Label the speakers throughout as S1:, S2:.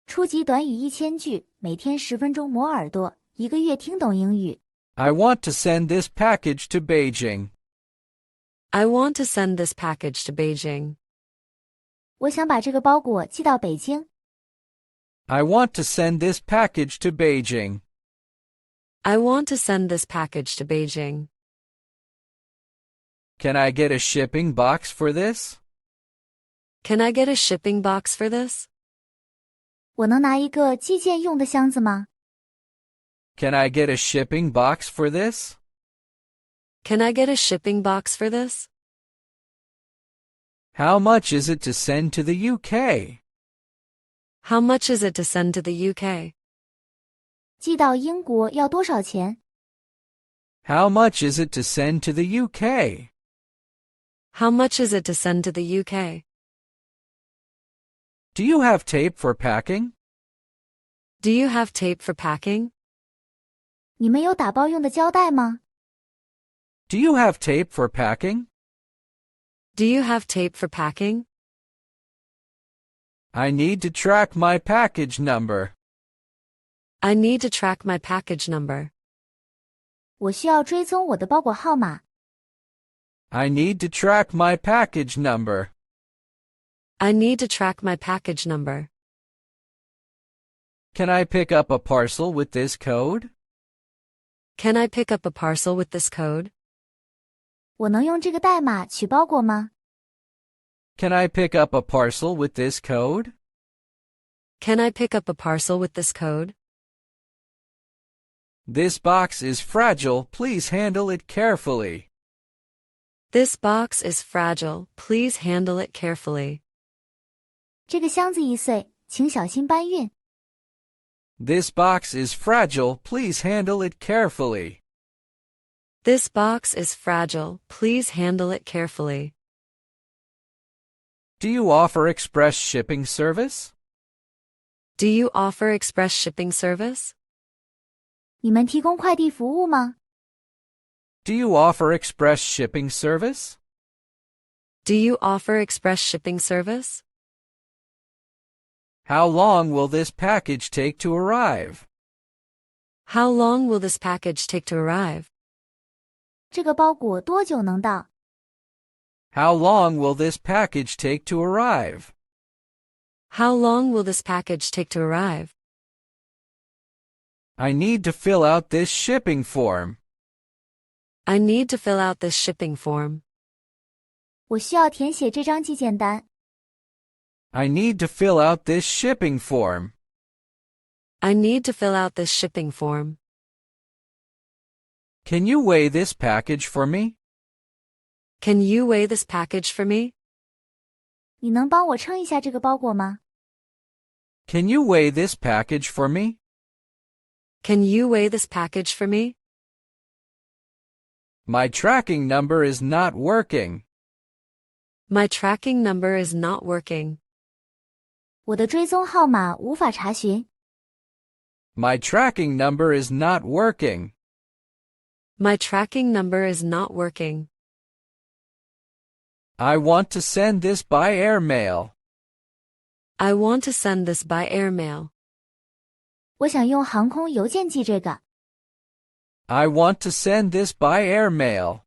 S1: 初级短语1000句，每天10分钟磨耳朵，一个月听懂英语。
S2: I want to send this package to Beijing.
S3: I want to send this package to Beijing.
S1: 我想把这个包裹寄到北京。
S2: I want to send this package to Beijing.
S3: I want to send this package to Beijing.
S2: Can I get a shipping box for this?
S3: Can I get a shipping box for this?
S1: 我能拿一个寄件用的箱子吗？
S2: Can I get a shipping box for this?
S3: Can I get a shipping box for this?
S2: How much is it to send to the UK?
S3: How much is it to send to the UK?
S1: 寄到英国要多少钱？
S2: How much is it to send to the UK?
S3: How much is it to send to the UK?
S2: Do you have tape for packing?
S3: Do you have tape for packing?
S1: 你们有打包用的胶带吗？
S2: Do you have tape for packing?
S3: Do you have tape for packing?
S2: I need to track my package number.
S3: I need to track my package number.
S1: 我需要追踪我的包裹号码。
S2: I need to track my package number.
S3: I need to track my package number.
S2: Can I pick up a parcel with this code?
S3: Can I pick up a parcel with this code?
S1: 我能用这个代码取包裹吗？
S2: Can I pick up a parcel with this code?
S3: Can I pick up a parcel with this code?
S2: This box is fragile. Please handle it carefully.
S3: This box is fragile. Please handle it carefully.
S1: 这个箱子易碎，请小心搬运。
S2: This box is fragile. Please handle it carefully.
S3: This box is fragile. Please handle it carefully.
S2: Do you offer express shipping service?
S3: Do you offer express shipping service?
S1: 你们提供快递服务吗？
S2: Do you offer express shipping service?
S3: Do you offer express shipping service?
S2: How long will this package take to arrive?
S3: How long will this package take to arrive?
S1: 这个包裹多久能到？
S2: How long will this package take to arrive?
S3: How long will this package take to arrive?
S2: I need to fill out this shipping form.
S3: I need to fill out this shipping form.
S1: 我需要填写这张寄件单。
S2: I need to fill out this shipping form.
S3: I need to fill out this shipping form.
S2: Can you weigh this package for me?
S3: Can you weigh this package for me?
S1: 你能帮我称一下这个包裹吗？
S2: Can you weigh this package for me?
S3: Can you weigh this package for me?
S2: My tracking number is not working.
S3: My tracking number is not working.
S1: 我的追踪号码无法查询。
S2: My tracking number is not working.
S3: My tracking number is not working.
S2: I want to send this by airmail.
S3: I want to send this by airmail.
S1: 我想用航空邮件寄这个。
S2: I want to send this by airmail.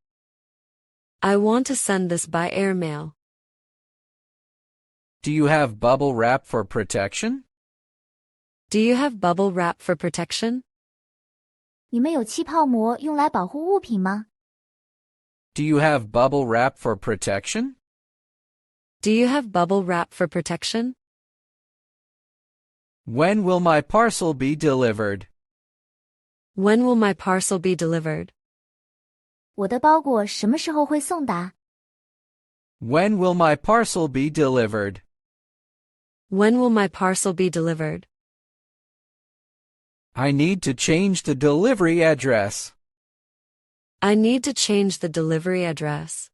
S3: I want to send this by airmail.
S2: Do you have bubble wrap for protection?
S3: Do you have bubble wrap for protection?
S1: 你们有气泡膜用来保护物品吗？
S2: Do you have bubble wrap for protection?
S3: Do you have bubble wrap for protection?
S2: When will my parcel be delivered?
S3: When will my parcel be delivered?
S1: 我的包裹什么时候会送达？
S2: When will my parcel be delivered?
S3: When will my parcel be delivered?
S2: I need to change the delivery address.
S3: I need to change the delivery address.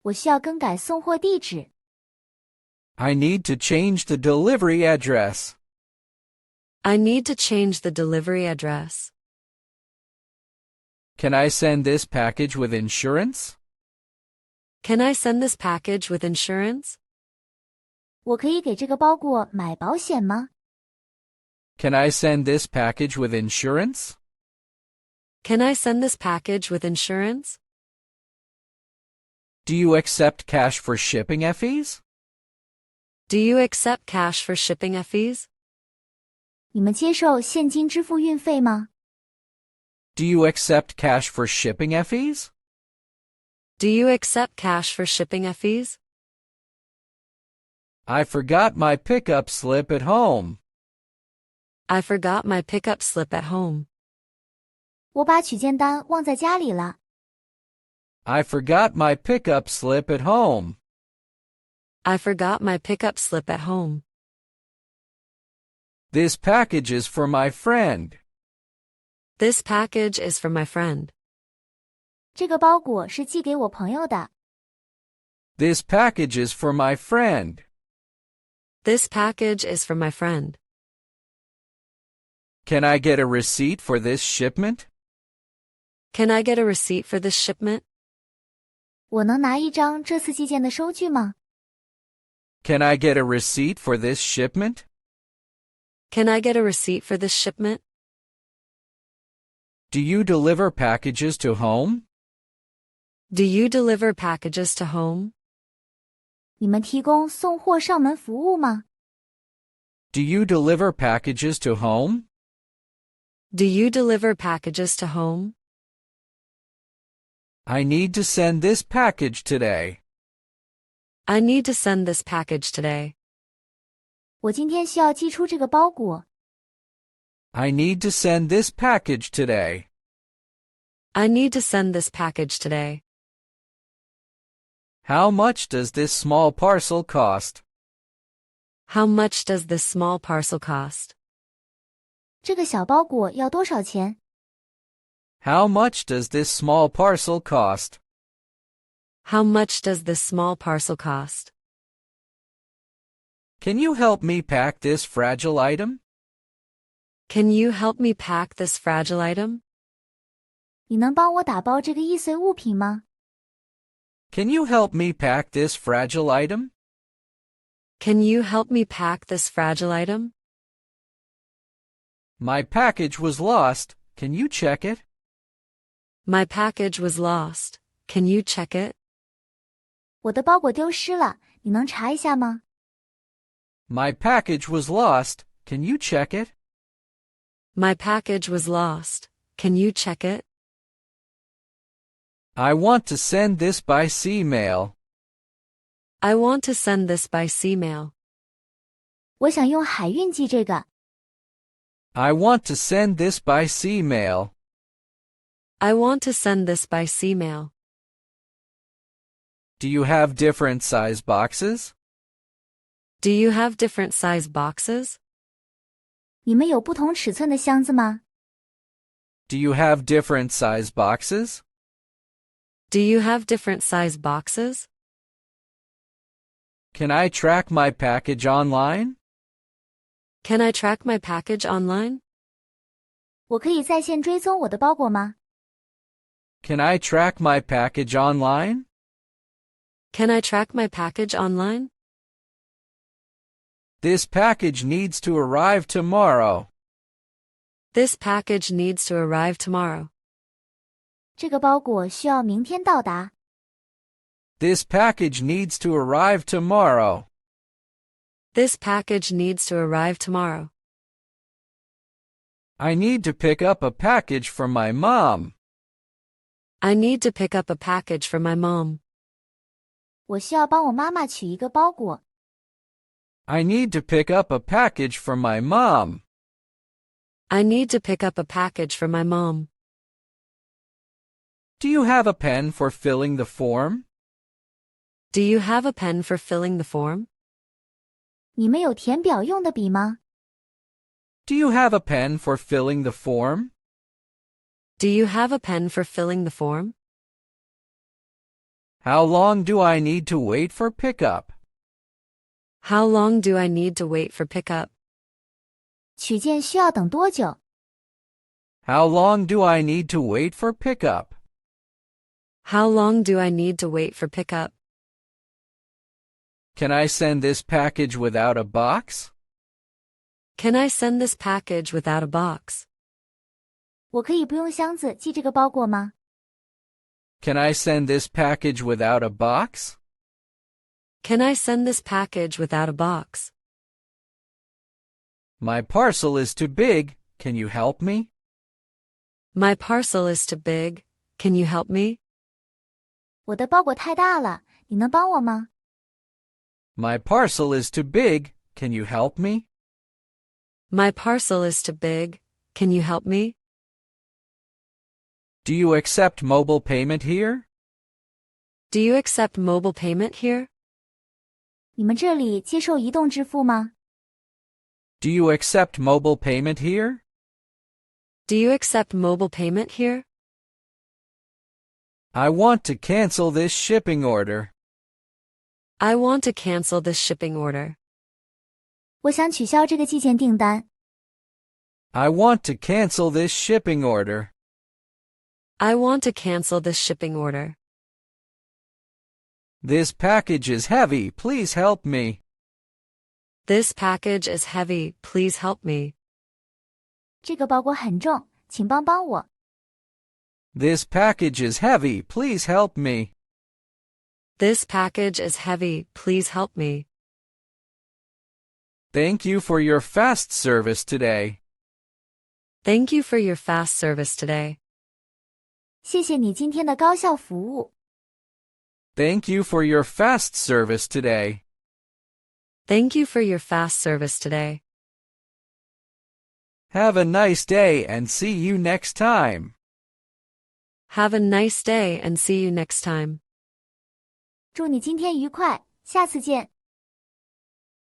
S1: 我需要更改送货地址。
S2: I need to change the delivery address.
S3: I need to change the delivery address.
S2: Can I send this package with insurance?
S3: Can I send this package with insurance?
S1: 我可以给这个包裹买保险吗？
S2: Can I send this package with insurance?
S3: Can I send this package with insurance?
S2: Do you accept cash for shipping fees?
S3: Do you accept cash for shipping fees?
S1: 你们接受现金支付运费吗？
S2: Do you accept cash for shipping fees?
S3: Do you accept cash for shipping fees?
S2: I forgot my pickup slip at home.
S3: I forgot my pickup slip at home.
S1: 我把取件单忘在家里了。
S2: I forgot my pickup slip at home.
S3: I forgot my pickup slip at home.
S2: This package is for my friend.
S3: This package is for my friend.
S1: 这个包裹是寄给我朋友的。
S2: This package is for my friend.
S3: This package is for my friend.
S2: Can I get a receipt for this shipment?
S3: Can I get a receipt for this shipment?
S1: 我能拿一张这次寄件的收据吗？
S2: Can I get a receipt for this shipment?
S3: Can I get a receipt for this shipment?
S2: Do you deliver packages to home?
S3: Do you deliver packages to home?
S1: 你们提供送货上门服务吗？
S2: Do you deliver packages to home?
S3: Do you deliver packages to home?
S2: I need to send this package today.
S3: I need to send this package today.
S1: 我今天需要寄出这个包裹。
S2: I need to send this package today.
S3: I need to send this package today.
S2: How much does this small parcel cost?
S3: How much does this small parcel cost?
S1: 这个小包裹要多少钱？
S2: How much does this small parcel cost?
S3: How much does this small parcel cost?
S2: Can you help me pack this fragile item?
S3: Can you help me pack this fragile item?
S1: 你能帮我打包这个易碎物品吗？
S2: Can you help me pack this fragile item?
S3: Can you help me pack this fragile item?
S2: My package was lost. Can you check it?
S3: My package was lost. Can you check it?
S1: 我的包裹丢失了，你能查一下吗？
S2: My package was lost. Can you check it?
S3: My package was lost. Can you check it?
S2: I want to send this by sea mail.
S3: I want to send this by sea mail.
S1: 我想用海运寄这个。
S2: I want to send this by sea mail.
S3: I want to send this by sea mail.
S2: Do you have different size boxes?
S3: Do you have different size boxes?
S1: 你们有不同尺寸的箱子吗？
S2: Do you have different size boxes?
S3: Do you have different size boxes?
S2: Can I track my package online?
S3: Can I track my package online?
S1: 我可以在线追踪我的包裹吗？
S2: Can I track my package online?
S3: Can I track my package online?
S2: This package needs to arrive tomorrow.
S3: This package needs to arrive tomorrow.
S1: 这个包裹需要明天到达。
S2: This package needs to arrive tomorrow.
S3: This package needs to arrive tomorrow.
S2: I need to pick up a package from my mom.
S3: I need to pick up a package from my mom.
S1: 我需要帮我妈妈取一个包裹。
S2: I need to pick up a package from my mom.
S3: I need to pick up a package from my mom.
S2: Do you have a pen for filling the form?
S3: Do you have a pen for filling the form?
S1: 你们有填表用的笔吗？
S2: Do you have a pen for filling the form?
S3: Do you have a pen for filling the form?
S2: How long do I need to wait for pickup?
S3: How long do I need to wait for pickup?
S1: 取件需要等多久？
S2: How long do I need to wait for pickup?
S3: How long do I need to wait for pickup?
S2: Can I send this package without a box?
S3: Can I send this package without a box?
S1: 我可以不用箱子寄这个包裹吗？
S2: Can I send this package without a box?
S3: Can I send this package without a box?
S2: My parcel is too big. Can you help me?
S3: My parcel is too big. Can you help me?
S1: 我的包裹太大了，你能帮我吗？
S2: My parcel is too big. Can you help me?
S3: My parcel is too big. Can you help me?
S2: Do you accept mobile payment here?
S3: Do you accept mobile payment here?
S1: 你们这里接受移动支付吗？
S2: Do you accept mobile payment here?
S3: Do you accept mobile payment here?
S2: I want to cancel this shipping order.
S3: I want to cancel this shipping order.
S1: 我想取消这个寄件订单。
S2: I want to cancel this shipping order.
S3: I want to cancel this shipping order.
S2: This package is heavy. Please help me.
S3: This package is heavy. Please help me.
S1: 这个包裹很重，请帮帮我。
S2: This package is heavy. Please help me.
S3: This package is heavy. Please help me.
S2: Thank you for your fast service today.
S3: Thank you for your fast service today.
S1: 谢谢你今天的高效服务。
S2: Thank you for your fast service today.
S3: Thank you for your fast service today.
S2: Have a nice day and see you next time.
S3: Have a nice day and see you next time.
S1: 祝你今天愉快，下次见。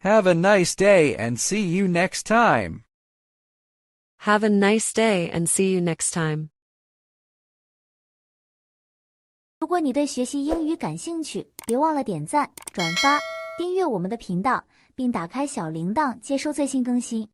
S2: Have a nice day and see you next time.
S3: Have a nice day and see you next time.
S1: 如果你对学习英语感兴趣，别忘了点赞、转发、订阅我们的频道，并打开小铃铛接收最新更新。